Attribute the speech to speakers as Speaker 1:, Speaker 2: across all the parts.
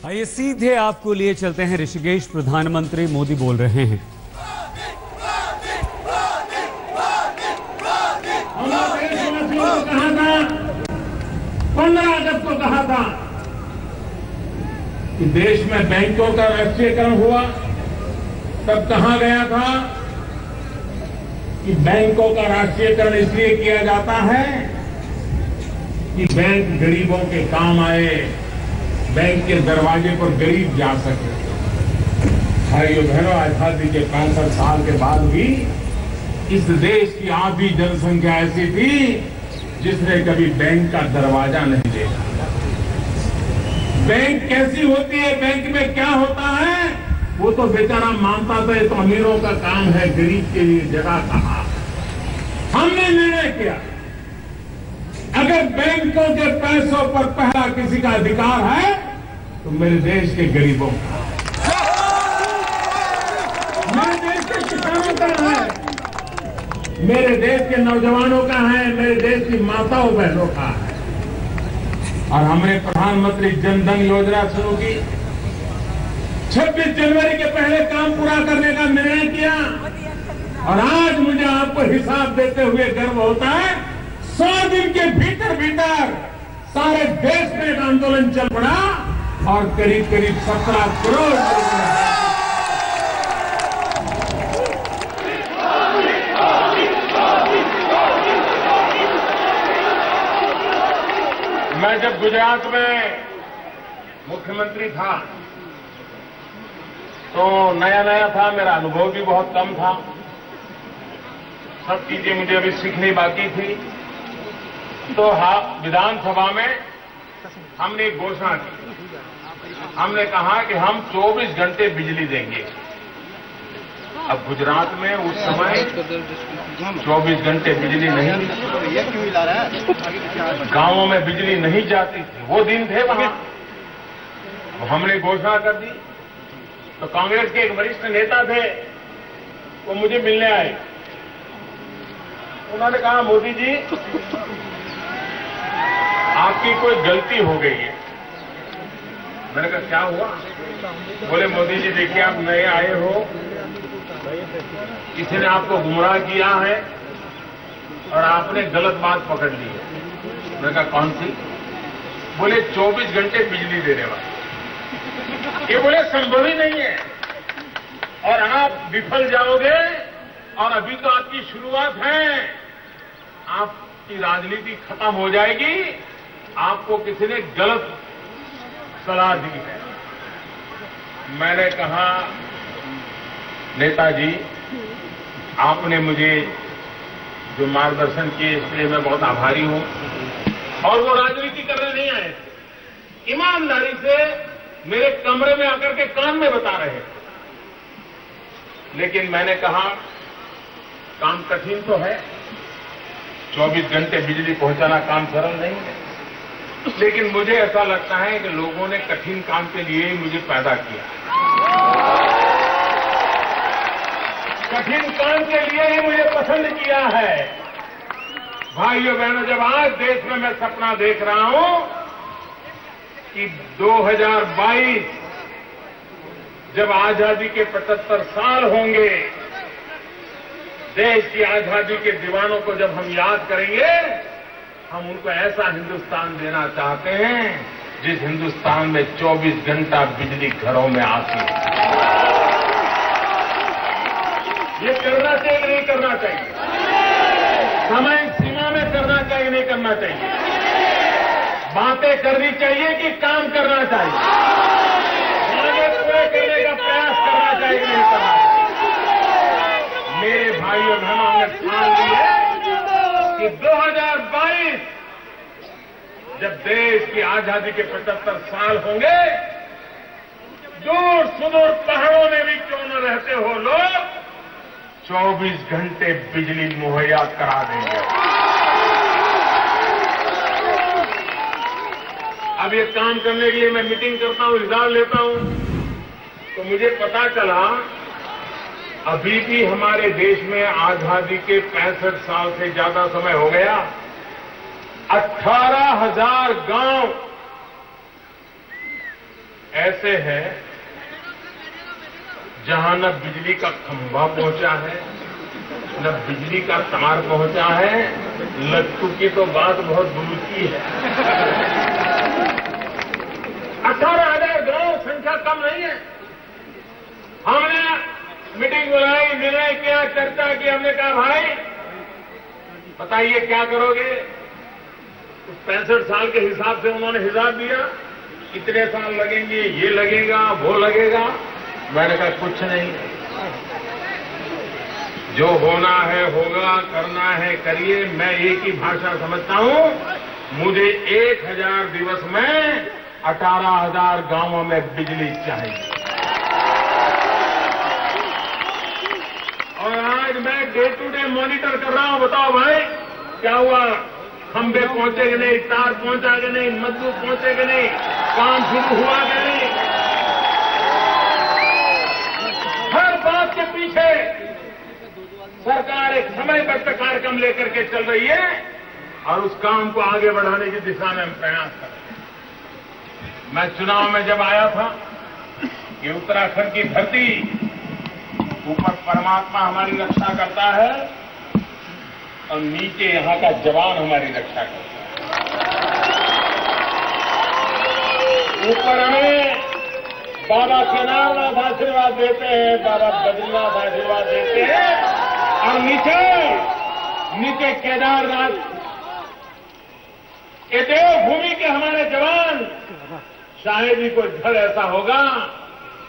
Speaker 1: आइए सीधे आपको लिए चलते हैं ऋषिकेश। प्रधानमंत्री मोदी बोल रहे हैं।
Speaker 2: हमने देशवासियों को कहा था, 15 अगस्त को कहा था कि देश में बैंकों का राष्ट्रीयकरण हुआ। तब कहा गया था कि बैंकों का राष्ट्रीयकरण इसलिए किया जाता है कि बैंक गरीबों के काम आए, बैंक के दरवाजे पर गरीब जा सके। भाइयों बहनों, आजादी के 65 साल के बाद भी इस देश की आधी जनसंख्या ऐसी थी जिसने कभी बैंक का दरवाजा नहीं देखा। बैंक कैसी होती है, बैंक में क्या होता है, वो तो बेचारा मानता था ये तो अमीरों का काम है, गरीब के लिए जगह कहाँ। हमने निर्णय किया अगर बैंकों के पैसों पर पहला किसी का अधिकार है तो मेरे देश के गरीबों का, मेरे देश के किसानों का है, मेरे देश के नौजवानों का है, मेरे देश की माताओं बहनों का है। और हमने प्रधानमंत्री जन धन योजना शुरू की। 26 जनवरी के पहले काम पूरा करने का निर्णय किया और आज मुझे आपको हिसाब देते हुए गर्व होता है 100 दिन के भीतर भीतर सारे देश में एक आंदोलन चल पड़ा और करीब करीब 17 करोड़ मैं जब गुजरात में मुख्यमंत्री था तो नया नया था, मेरा अनुभव भी बहुत कम था, सब चीजें मुझे अभी सीखनी बाकी थी। तो विधानसभा में हमने एक घोषणा की। हमने कहा कि हम 24 घंटे बिजली देंगे। अब गुजरात में उस समय 24 घंटे बिजली नहीं, गांवों में बिजली नहीं जाती थी, वो दिन थे वहां। हमने घोषणा कर दी तो कांग्रेस के एक वरिष्ठ नेता थे, वो मुझे मिलने आए। उन्होंने कहा, मोदी जी आपकी कोई गलती हो गई है। मैंने कहा क्या हुआ? बोले मोदी जी देखिए आप नए आए हो, किसी ने आपको गुमराह किया है और आपने गलत बात पकड़ ली है। मैंने कहा कौन सी? बोले 24 घंटे बिजली देने वाले। ये बोले संभव ही नहीं है और आप विफल जाओगे और अभी तो आपकी शुरुआत है, आपकी राजनीति खत्म हो जाएगी, आपको किसी ने गलत सलाह दी है। मैंने कहा नेताजी आपने मुझे जो मार्गदर्शन किए इसलिए मैं बहुत आभारी हूं। और वो राजनीति करने नहीं आए थे, ईमानदारी से मेरे कमरे में आकर के कान में बता रहे थे। लेकिन मैंने कहा काम कठिन तो है, 24 घंटे बिजली पहुंचाना काम सरल नहीं है, लेकिन मुझे ऐसा लगता है कि लोगों ने कठिन काम के लिए ही मुझे पैदा किया। कठिन काम के लिए ही मुझे पसंद किया है। भाइयों बहनों, जब आज देश में मैं सपना देख रहा हूं कि 2022 जब आजादी के 75 साल होंगे, देश की आजादी के दीवानों को जब हम याद करेंगे, हम उनको ऐसा हिंदुस्तान देना चाहते हैं जिस हिंदुस्तान में 24 घंटा बिजली घरों में आती है। ये करना चाहिए कि नहीं करना चाहिए? समय सीमा में करना चाहिए नहीं करना चाहिए? बातें करनी चाहिए कि काम करना चाहिए? आगे पूरे करने का प्रयास करना चाहिए कि नहीं करना चाहिए? मेरे भाइयों बहनों ने ठान ली है कि 2022 जब देश की आजादी के 75 साल होंगे, दूर सुदूर पहाड़ों में भी क्यों न रहते हो लोग, 24 घंटे बिजली मुहैया करा देंगे। अब ये काम करने के लिए मैं मीटिंग करता हूं, रिजल्ट लेता हूं, तो मुझे पता चला अभी भी हमारे देश में आजादी के 65 साल से ज्यादा समय हो गया, 18,000 गांव ऐसे हैं जहां न बिजली का खंभा पहुंचा है, न बिजली का तार पहुंचा है, लट्टू की तो बात बहुत दूर की है। 18,000 गांव संख्या कम नहीं है। हमने मीटिंग बुलाई, निर्णय किया, चर्चा की। हमने कहा भाई बताइए क्या करोगे। उस 65 साल के हिसाब से उन्होंने हिसाब दिया, कितने साल लगेंगे, ये लगेगा, वो लगेगा। मैंने कहा कुछ नहीं, जो होना है होगा, करना है करिए। मैं एक ही भाषा समझता हूं, मुझे 1000 दिवस में 18,000 गांवों में बिजली चाहिए। और आज मैं डे टू डे मॉनिटर कर रहा हूं। बताओ भाई क्या हुआ, खंबे पहुंचे कि नहीं, तार पहुंचा कि नहीं, मजदूर पहुंचे कि नहीं, काम शुरू हुआ कि नहीं। हर बात के पीछे सरकार एक समयबद्ध कार्यक्रम लेकर के चल रही है और उस काम को आगे बढ़ाने की दिशा में हम प्रयास कर रहे हैं। मैं चुनाव में जब आया था कि उत्तराखंड की धरती, ऊपर परमात्मा हमारी रक्षा करता है और नीचे यहां का जवान हमारी रक्षा करता है। ऊपर हमें बाबा केदारनाथ आशीर्वाद देते हैं, बाबा बद्रीनाथ आशीर्वाद देते हैं, और नीचे केदारनाथ, ये देवभूमि के हमारे जवान। शायद ही कोई घर ऐसा होगा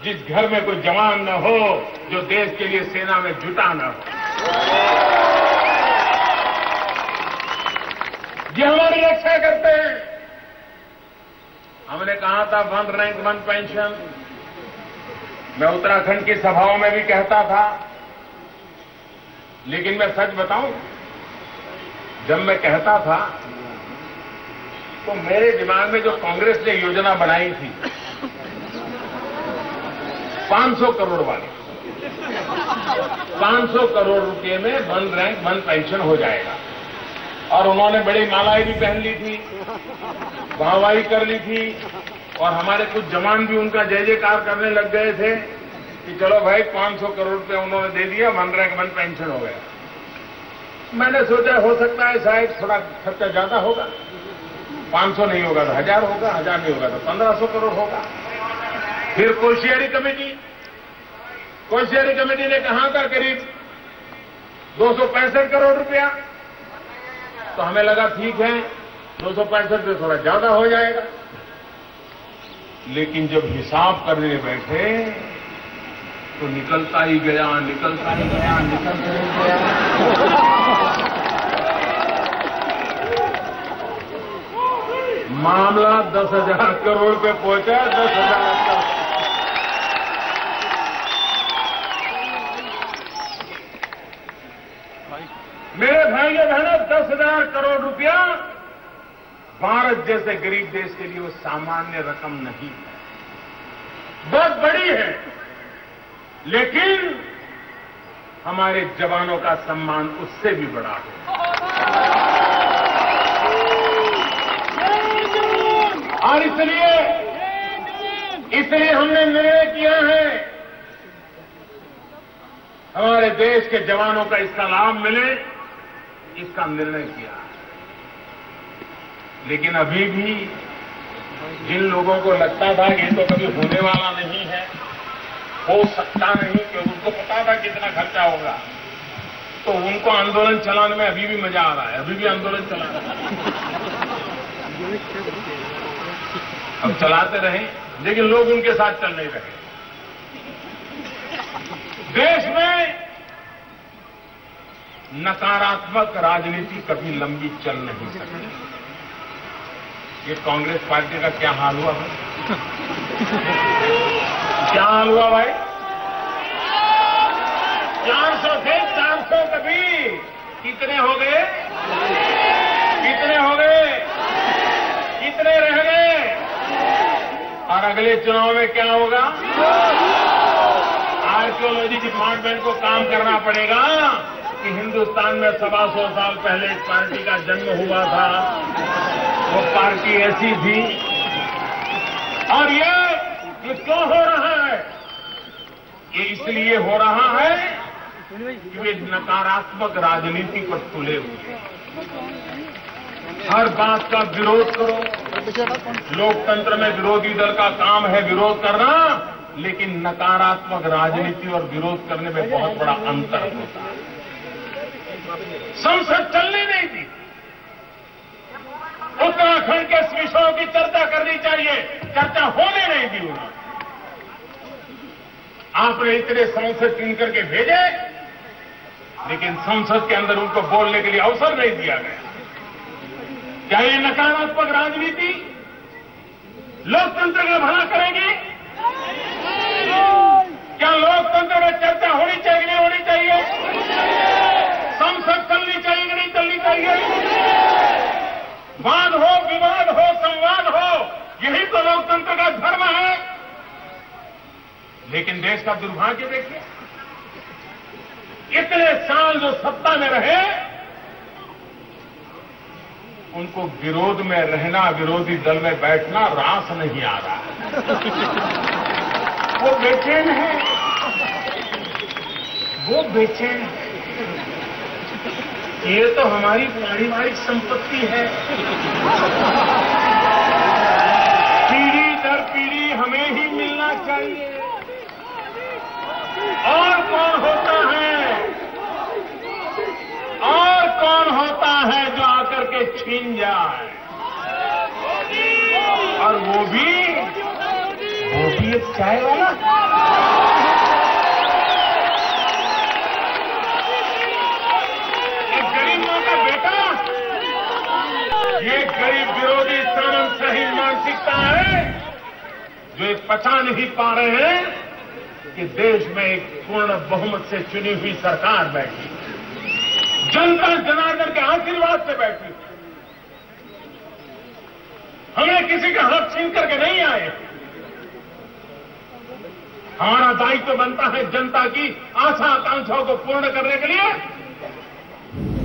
Speaker 2: जिस घर में कोई जवान न हो जो देश के लिए सेना में जुटा न हो। ये हमारी रक्षा करते हैं। हमने कहा था 1 रैंक 1 पेंशन। मैं उत्तराखंड की सभाओं में भी कहता था, लेकिन मैं सच बताऊं, जब मैं कहता था तो मेरे दिमाग में जो कांग्रेस ने योजना बनाई थी 500 करोड़ वाली, 500 करोड़ रुपए में 1 रैंक 1 पेंशन हो जाएगा। और उन्होंने बड़ी मालाएं भी पहन ली थी, वाहवाही कर ली थी, और हमारे कुछ जवान भी उनका जय जयकार करने लग गए थे कि चलो भाई 500 करोड़ रुपए उन्होंने दे दिया, 1 रैंक 1 पेंशन हो गया। मैंने सोचा हो सकता है शायद थोड़ा खर्चा ज्यादा होगा, 500 नहीं होगा तो 1000 होगा, 1000 नहीं होगा तो 1500 करोड़ होगा। फिर कोश्यारी कमेटी ने कहा था करीब 265 करोड़ रुपया। तो हमें लगा ठीक है 265 से थोड़ा ज्यादा हो जाएगा। लेकिन जब हिसाब करने बैठे तो निकलता ही गया। मामला 10,000 करोड़ पे पहुंचा। 10,000 करोड़। मेरे भाइयों बहनों, 10,000 करोड़ रुपया भारत जैसे गरीब देश के लिए वो सामान्य रकम नहीं है, बहुत बड़ी है। लेकिन हमारे जवानों का सम्मान उससे भी बड़ा है। और इसलिए हमने निर्णय किया है हमारे देश के जवानों का इसका लाभ मिले, इसका निर्णय किया। लेकिन अभी भी जिन लोगों को लगता था कि ये तो कभी होने वाला नहीं है, हो सकता नहीं, क्योंकि उनको पता था कितना खर्चा होगा, तो उनको आंदोलन चलाने में अभी भी मजा आ रहा है। अभी भी आंदोलन चला रहा है। अब चलाते रहे, लेकिन लोग उनके साथ चल नहीं रहे। देश में नकारात्मक राजनीति कभी लंबी चल नहीं सकती। ये कांग्रेस पार्टी का क्या हाल हुआ है? क्या हाल हुआ भाई? 400 थे, 400 कभी कितने हो गए? कितने हो गए? कितने रह गए? और अगले चुनाव में क्या होगा? आर्कियोलॉजी डिपार्टमेंट को काम करना पड़ेगा कि हिंदुस्तान में 125 साल पहले इस पार्टी का जन्म हुआ था, वो पार्टी ऐसी थी। और ये क्यों हो रहा है? ये इसलिए हो रहा है कि वे नकारात्मक राजनीति पर तुले हुए हैं। हर बात का विरोध करो। लोकतंत्र में विरोधी दल का काम है विरोध करना, लेकिन नकारात्मक राजनीति और विरोध करने में बहुत बड़ा अंतर होता है। संसद चलने नहीं दी। उत्तराखंड के विषयों की चर्चा करनी चाहिए, चर्चा होने नहीं दी उन्होंने। आपने इतने संसद चुन करके भेजे, लेकिन संसद के अंदर उनको बोलने के लिए अवसर नहीं दिया गया। क्या ये नकारात्मक राजनीति लोकतंत्र का भला करेगी? क्या लोकतंत्र में चर्चा होनी चाहिए कि नहीं होनी चाहिए? संसद चलनी चाहिए कि नहीं चलनी चाहिए? वाद हो, विवाद हो, संवाद हो, यही तो लोकतंत्र का धर्म है। लेकिन देश का दुर्भाग्य देखिए, इतने साल जो सत्ता में रहे, उनको विरोध में रहना, विरोधी दल में बैठना रास नहीं आ रहा है। वो बेचैन है, वो बेचैन है। ये तो हमारी पारिवारिक संपत्ति है, पीढ़ी दर पीढ़ी हमें ही मिलना चाहिए। और कौन होता है, और कौन होता है जो आकर के छीन जाए? और वो भी एक चाय वाला। एक गरीब मां का बेटा, ये गरीब विरोधी शर्म सही मानसिकता है जो एक पचा नहीं पा रहे हैं कि देश में एक पूर्ण बहुमत से चुनी हुई सरकार बैठी, जनता जनार्दन के आशीर्वाद से बैठी। हमें किसी का हक छीन करके नहीं आए। हमारा दायित्व बनता है जनता की आशा आकांक्षाओं को पूर्ण करने के लिए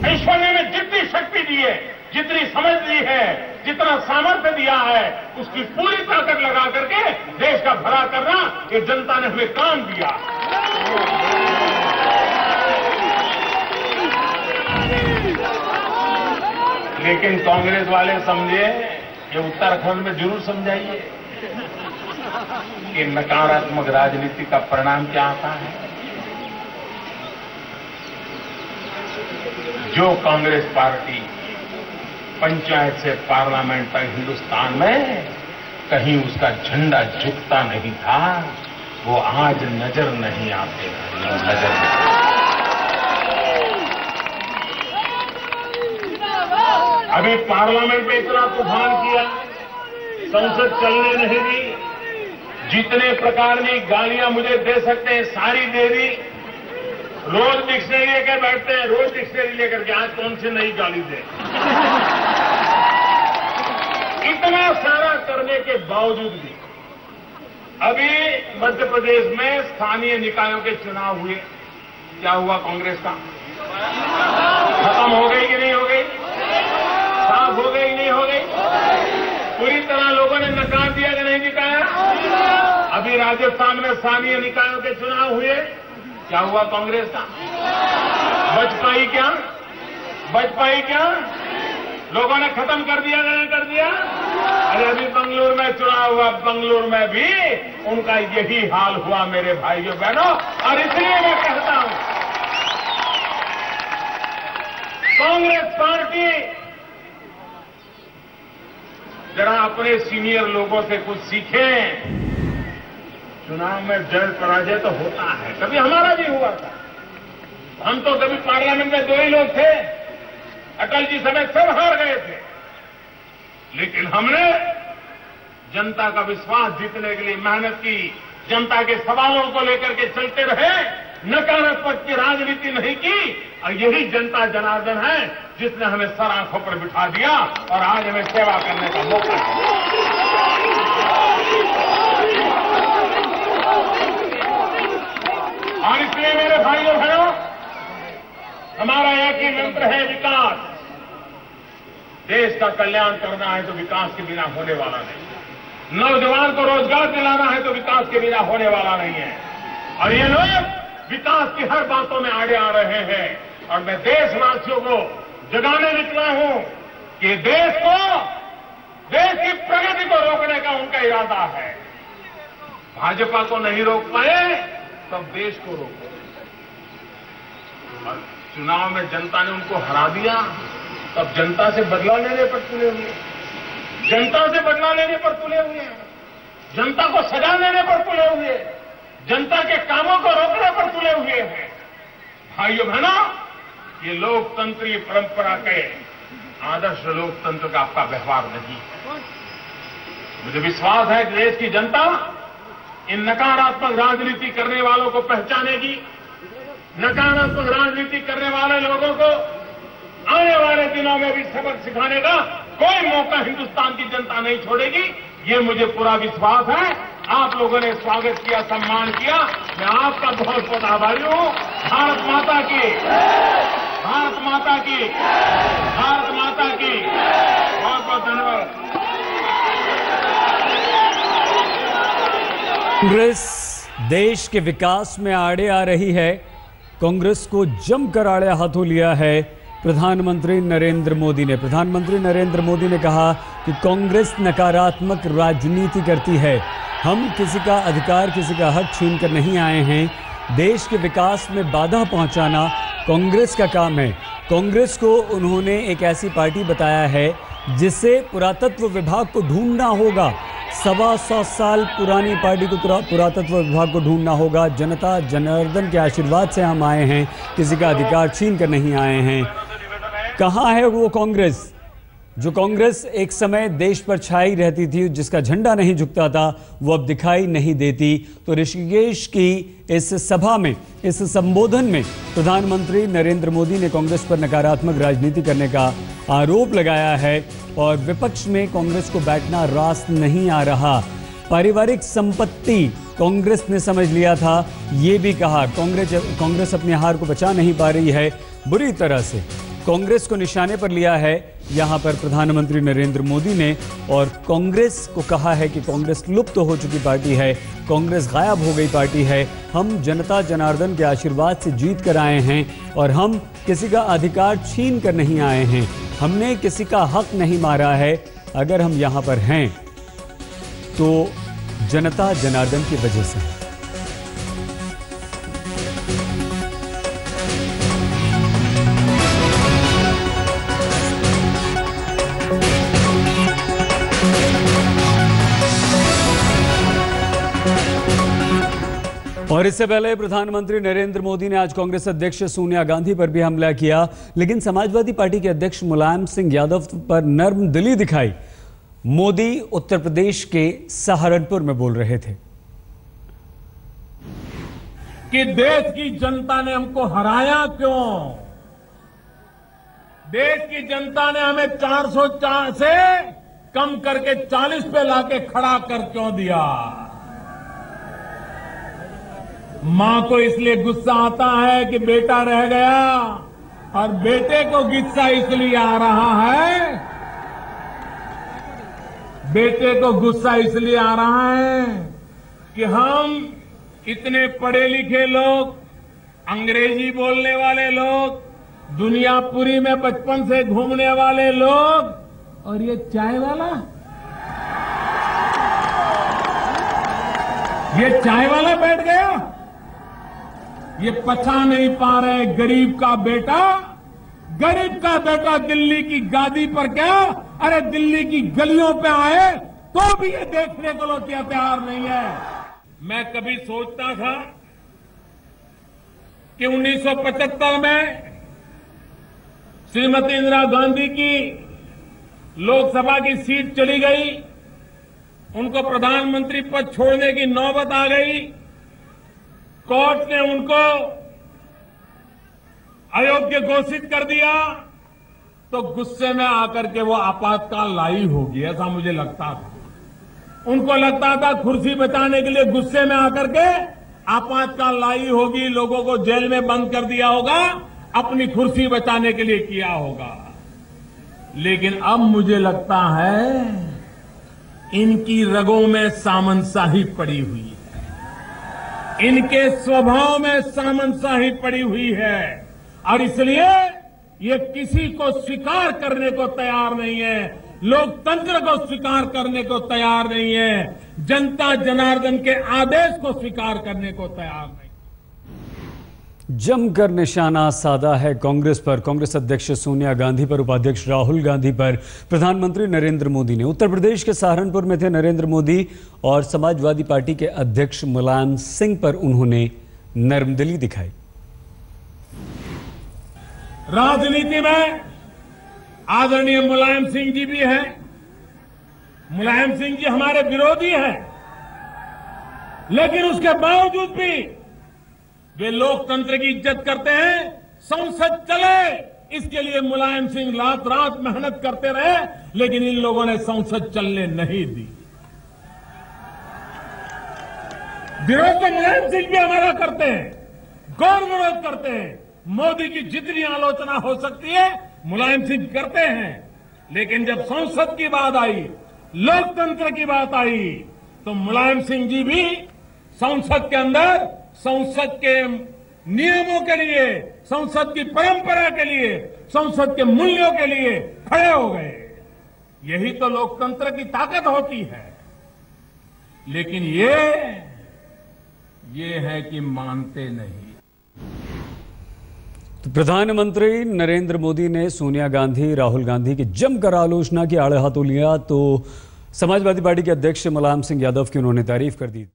Speaker 2: ईश्वर ने जितनी शक्ति दी है, जितनी समझ दी है, जितना सामर्थ्य दिया है, उसकी पूरी ताकत लगा करके देश का भला करना, ये जनता ने हमें काम दिया। लेकिन कांग्रेस वाले समझे, ये उत्तराखंड में जरूर समझाइए कि नकारात्मक राजनीति का परिणाम क्या आता है। जो कांग्रेस पार्टी पंचायत से पार्लियामेंट तक हिंदुस्तान में कहीं उसका झंडा झुकता नहीं था, वो आज नजर नहीं आते। नजर नहीं। अभी पार्लियामेंट में इतना तूफान किया, संसद चलने नहीं दी, जितने प्रकार की गालियां मुझे दे सकते हैं सारी दे दी। रोज डिक्शनरी लेकर बैठते हैं, रोज डिक्शनरी लेकर के आज कौन सी नई गाली दे। इतना सारा करने के बावजूद भी अभी मध्य प्रदेश में स्थानीय निकायों के चुनाव हुए। क्या हुआ कांग्रेस का? खत्म हो गई कि नहीं हो गई? साफ हो गई नहीं हो गई? पूरी तरह लोगों ने नकार दिया कि नहीं दिखाया? अभी राजस्थान में स्थानीय निकायों के चुनाव हुए। क्या हुआ कांग्रेस का? बच पाई क्या? बच पाई क्या? लोगों ने खत्म कर दिया कि नहीं कर दिया? अरे अभी बंगलुरु में चुनाव हुआ, बंगलुरु में भी उनका यही हाल हुआ मेरे भाइयों बहनों। और इसलिए मैं कहता हूं, कांग्रेस पार्टी जरा अपने सीनियर लोगों से कुछ सीखें। चुनाव में जय पराजय तो होता है, कभी हमारा भी हुआ था। हम तो कभी पार्लियामेंट में 2 ही लोग थे, अटल जी समेत सब हार गए थे। लेकिन हमने जनता का विश्वास जीतने के लिए मेहनत की, जनता के सवालों को लेकर के चलते रहे, नकारात्मक की राजनीति नहीं की। और यही जनता जनार्दन है जिसने हमें सर आंखों पर बिठा दिया और आज हमें सेवा करने का मौका दिया। और इसलिए मेरे भाइयों बहनों, हमारा एक ही मंत्र है विकास। देश का कल्याण करना है तो विकास के बिना होने वाला नहीं। नौजवान को रोजगार दिलाना है तो विकास के बिना होने वाला नहीं है। और ये लोग विकास की हर बातों में आगे आ रहे हैं। और मैं देशवासियों को जगाने निकला हूं कि देश की प्रगति को रोकने का उनका इरादा है। भाजपा को नहीं रोक पाए तब देश को रोको। और चुनाव में जनता ने उनको हरा दिया, तब जनता से बदला लेने पर तुले हुए, जनता से बदला लेने पर तुले हुए, जनता को सजा देने पर तुले हुए, जनता के कामों को रोकने पर तुले हुए हैं। भाइयों बहनों, ये लोकतंत्रीय परंपरा के आदर्श लोकतंत्र का आपका व्यवहार नहीं है। मुझे विश्वास है कि देश की जनता इन नकारात्मक राजनीति करने वालों को पहचानेगी। नकारात्मक राजनीति करने वाले लोगों को आने वाले दिनों में भी सबक सिखाने का कोई मौका हिंदुस्तान की जनता नहीं छोड़ेगी। ये मुझे पूरा विश्वास है। आप लोगों ने स्वागत किया, सम्मान किया, मैं आपका बहुत बहुत आभारी हूं। भारत माता की, भारत माता की, भारत माता की बहुत बहुत धन्यवाद।
Speaker 1: कांग्रेस देश के विकास में आड़े आ रही है। कांग्रेस को जमकर आड़े हाथों लिया है प्रधानमंत्री नरेंद्र मोदी ने। प्रधानमंत्री नरेंद्र मोदी ने कहा कि कांग्रेस नकारात्मक राजनीति करती है। हम किसी का अधिकार, किसी का हक छीन कर नहीं आए हैं। देश के विकास में बाधा पहुंचाना कांग्रेस का काम है। कांग्रेस को उन्होंने एक ऐसी पार्टी बताया है जिसे पुरातत्व विभाग को ढूंढना होगा। 125 साल पुरानी पार्टी को पुरातत्व विभाग को ढूंढना होगा। जनता जनार्दन के आशीर्वाद से हम आए हैं, किसी का अधिकार छीन कर नहीं आए हैं। कहाँ है वो कांग्रेस जो कांग्रेस एक समय देश पर छाई रहती थी, जिसका झंडा नहीं झुकता था, वो अब दिखाई नहीं देती। तो ऋषिकेश की इस सभा में, इस संबोधन में प्रधानमंत्री नरेंद्र मोदी ने कांग्रेस पर नकारात्मक राजनीति करने का आरोप लगाया है और विपक्ष में कांग्रेस को बैठना रास नहीं आ रहा। पारिवारिक संपत्ति कांग्रेस ने समझ लिया था, ये भी कहा। कांग्रेस अपनी हार को बचा नहीं पा रही है, बुरी तरह से कांग्रेस को निशाने पर लिया है यहां पर प्रधानमंत्री नरेंद्र मोदी ने। और कांग्रेस को कहा है कि कांग्रेस लुप्त हो चुकी पार्टी है, कांग्रेस गायब हो गई पार्टी है। हम जनता जनार्दन के आशीर्वाद से जीत कर आए हैं और हम किसी का अधिकार छीन कर नहीं आए हैं। हमने किसी का हक नहीं मारा है। अगर हम यहां पर हैं तो जनता जनार्दन की वजह से। और इससे पहले प्रधानमंत्री नरेंद्र मोदी ने आज कांग्रेस अध्यक्ष सोनिया गांधी पर भी हमला किया, लेकिन समाजवादी पार्टी के अध्यक्ष मुलायम सिंह यादव पर नर्म दिली दिखाई। मोदी उत्तर प्रदेश के सहारनपुर में बोल रहे थे
Speaker 2: कि देश की जनता ने हमको हराया क्यों? देश की जनता ने हमें 404 से कम करके 40 पे लाके खड़ा कर क्यों दिया? मां को इसलिए गुस्सा आता है कि बेटा रह गया, और बेटे को गुस्सा इसलिए आ रहा है, बेटे को गुस्सा इसलिए आ रहा है कि हम इतने पढ़े लिखे लोग, अंग्रेजी बोलने वाले लोग, दुनियापुरी में बचपन से घूमने वाले लोग, और ये चाय वाला, ये चाय वाला बैठ गया। ये पचा नहीं पा रहे गरीब का बेटा, गरीब का बेटा दिल्ली की गादी पर क्या, अरे दिल्ली की गलियों पे आए तो भी ये देखने को लोग तैयार नहीं है। मैं कभी सोचता था कि 1975 में श्रीमती इंदिरा गांधी की लोकसभा की सीट चली गई, उनको प्रधानमंत्री पद छोड़ने की नौबत आ गई। कोर्ट ने उनको अयोग्य घोषित कर दिया, तो गुस्से में आकर के वो आपातकाल लाई होगी, ऐसा मुझे लगता था। उनको लगता था कुर्सी बचाने के लिए गुस्से में आकर के आपातकाल लाई होगी, लोगों को जेल में बंद कर दिया होगा, अपनी कुर्सी बचाने के लिए किया होगा। लेकिन अब मुझे लगता है इनकी रगों में सामंतशाही पड़ी हुई है, इनके स्वभाव में सामंतशाही पड़ी हुई है और इसलिए ये किसी को स्वीकार करने को तैयार नहीं है, लोकतंत्र को स्वीकार करने को तैयार नहीं है, जनता जनार्दन के आदेश को स्वीकार करने को तैयार नहीं।
Speaker 1: जमकर निशाना साधा है कांग्रेस पर। कांग्रेस अध्यक्ष सोनिया गांधी पर, उपाध्यक्ष राहुल गांधी पर प्रधानमंत्री नरेंद्र मोदी ने। उत्तर प्रदेश के सहारनपुर में थे नरेंद्र मोदी और समाजवादी पार्टी के अध्यक्ष मुलायम सिंह पर उन्होंने नर्मदिली दिखाई।
Speaker 2: राजनीति में आदरणीय मुलायम सिंह जी भी हैं। मुलायम सिंह जी हमारे विरोधी हैं, लेकिन उसके बावजूद भी वे लोकतंत्र की इज्जत करते हैं। संसद चले इसके लिए मुलायम सिंह रात रात मेहनत करते रहे, लेकिन इन लोगों ने संसद चलने नहीं दी। विरोध तो मुलायम सिंह भी हमारा करते हैं, गौर विरोध करते हैं। मोदी की जितनी आलोचना हो सकती है मुलायम सिंह करते हैं, लेकिन जब संसद की बात आई, लोकतंत्र की बात आई, तो मुलायम सिंह जी भी संसद के अंदर संसद के नियमों के लिए, संसद की परंपरा के लिए, संसद के मूल्यों के लिए खड़े हो गए। यही तो लोकतंत्र की ताकत होती है। लेकिन ये है कि मानते नहीं।
Speaker 1: तो प्रधानमंत्री नरेंद्र मोदी ने सोनिया गांधी, राहुल गांधी की जमकर आलोचना की, आड़े हाथों लिया, तो समाजवादी पार्टी के अध्यक्ष मुलायम सिंह यादव की उन्होंने तारीफ कर दी।